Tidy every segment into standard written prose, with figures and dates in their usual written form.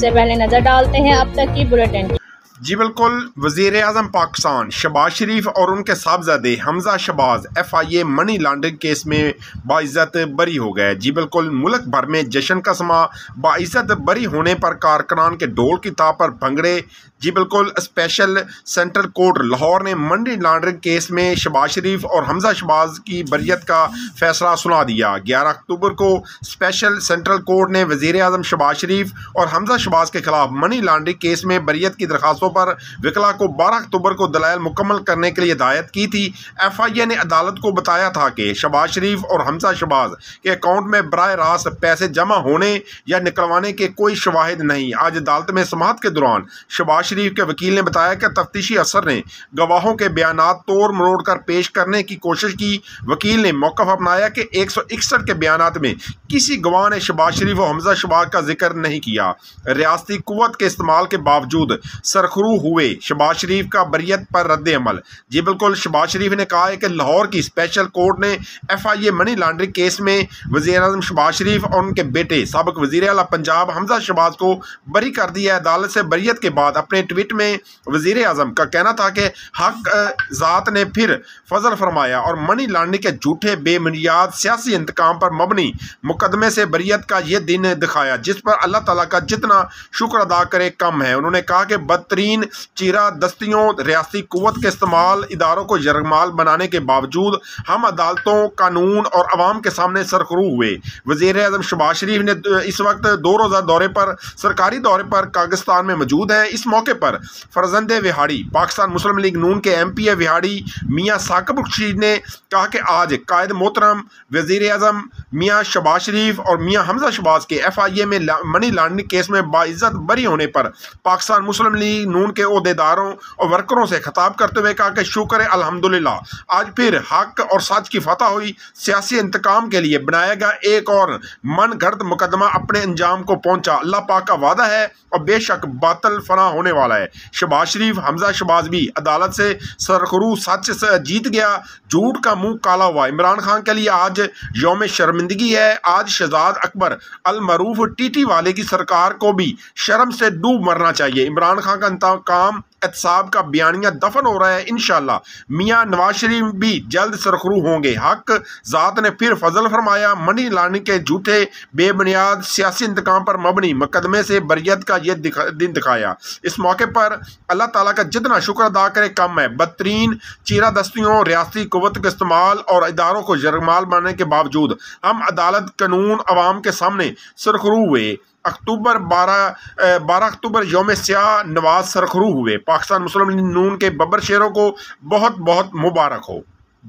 سے پہلے نظر ڈالتے ہیں اب تک کی بلیٹن۔ جی بالکل، وزیر اعظم پاکستان شہباز شریف اور ان کے صاحبزادے Hamza Shahbaz FIA money laundering case میں باعزت بری ہو گئے۔ جی بالکل، ملک بھر میں جشن کا سما، باعزت بری ہونے پر کارکنان کے ڈھول کی تاب پر بھنگڑے۔ جی بالکل، اسپیشل سینٹرل کورٹ لاہور نے منی لانڈرنگ کیس میں شہباز شریف اور حمزہ شہباز کی بریت کا فیصلہ سنا دیا۔ 11 اکتوبر کو اسپیشل سینٹرل کورٹ نے وزیر اعظم شہباز شریف اور حمزہ شہباز کے خلاف منی لانڈرنگ کیس میں بریت کی درخواستوں پر وکلا کو 12 اکتوبر کو دلائل مکمل کرنے کے لیے ہدایت کی تھی۔ FIA نے عدالت کو بتایا تھا کہ شہباز شریف اور حمزہ شہباز کے اکاؤنٹ میں براہ راست پیسے جمع ہونے یا نکلوانے کے کوئی شواہد نہیں۔ آج عدالت میں سماعت کے دوران شہباز شریف کے وکیل نے بتایا کہ تفتیشی افسر نے گواہوں کے بیانات توڑ مروڑ کر پیش کرنے کی کوشش کی۔ وکیل نے موقف اپنایا کہ 161 کے بیانات میں کسی گواہ نے شہباز شریف اور حمزہ شہباز کا ذکر نہیں کیا۔ ریاستی قوت کے استعمال کے باوجود سرخرو ہوئے شہباز شریف کا بریت پر رد عمل۔ جی بالکل، شہباز شریف نے کہا ہے کہ لاہور کی اسپیشل کورٹ نے FIA منی لانڈرنگ کیس میں وزیر اعظم شہباز شریف اور ان کے بیٹے سابق وزیر اعلیٰ پنجاب حمزہ شہباز کو بری کر دیا ہے۔ عدالت سے بریت کے بعد اپنے ٹویٹ میں وزیر اعظم کا کہنا تھا کہ حق ذات نے پھر فضل فرمایا اور منی لانڈرنگ کے جھوٹے بے بنیاد سیاسی انتقام پر مبنی مقدمے سے بریت کا یہ دن دکھایا جس پر اللہ تعالیٰ کا جتنا شکر ادا کرے کم ہے۔ انہوں نے کہا کہ بدترین چیرہ دستیوں، ریاستی قوت کے استعمال، اداروں کو یرغمال بنانے کے باوجود ہم عدالتوں، قانون اور عوام کے سامنے سرخرو ہوئے۔ وزیر اعظم شہباز شریف نے اس وقت 2 روزہ دورے پر سرکاری دورے پر پاکستان میں موجود ہیں۔ اس موقع پر فرزند وہاڑی پاکستان مسلم لیگ نون کے MP وہاڑی میاں ثاقب رشید نے کہا کہ آج قائد محترم وزیر اعظم میاں شہباز شریف اور میاں حمزہ شہباز کے FIA میں منی لانڈرنگ کیس میں باعزت بری ہونے پر پاکستان مسلم لیگ نون کے عہدیداروں اور ورکروں سے خطاب کرتے ہوئے کہا کہ شکر ہے الحمدللہ آج پھر حق اور سچ کی فتح ہوئی۔ سیاسی انتقام کے لیے بنایا گیا ایک اور من گھڑت مقدمہ اپنے انجام کو پہنچا۔ اللہ پاک کا وعدہ ہے اور بے شک باطل فنا ہونے والا ہے۔ شہباز شریف حمزہ شہباز بھی عدالت سے سرخرو، سچ سے جیت گیا، جھوٹ کا منہ کالا ہوا۔ عمران خان کے لیے آج یوم شرمندگی ہے۔ آج شہزاد اکبر المعروف TT والے کی سرکار کو بھی شرم سے ڈوب مرنا چاہیے۔ عمران خان کا انتقام احتساب کا بیانیہ دفن ہو رہا ہے۔ انشاءاللہ میاں نواز شریف بھی جلد سرخرو ہوں گے۔ حق ذات نے پھر فضل فرمایا۔ منی لانڈرنگ کے جھوٹے بے بنیاد سیاسی انتقام پر مبنی مقدمے سے بریت کا یہ دن دکھایا۔ اس موقع پر اللہ تعالیٰ کا جتنا شکر ادا کرے کم ہے۔ بدترین چیرہ دستیوں، ریاستی قوت کے استعمال اور اداروں کو یرغمال بنانے کے باوجود ہم عدالت، قانون، عوام کے سامنے سرخرو ہوئے۔ 12 اکتوبر یوم سیاہ نواز سرخرو ہوئے۔ پاکستان مسلم لیگ نون کے ببر شیروں کو بہت بہت مبارک ہو۔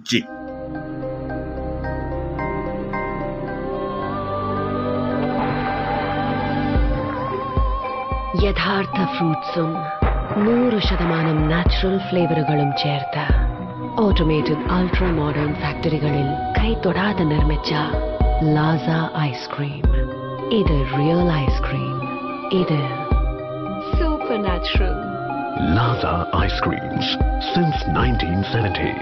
جی യഥാർത്ഥ ഫ്രൂട്ട്സും 100% നാച്ചുറൽ ഫ്ലേവറുകളും ചേർത്ത് ഓട്ടോമേറ്റഡ് അൾട്രാ മോഡേൺ ഫാക്ടറികളിൽ കൈതൊടാതെ നിർമ്മിച്ച ലാസ ഐസ്ക്രീം. ഇത് റിയൽ ഐസ്ക്രീം. ഇത് super natural. Laza Ice Creams since 1970.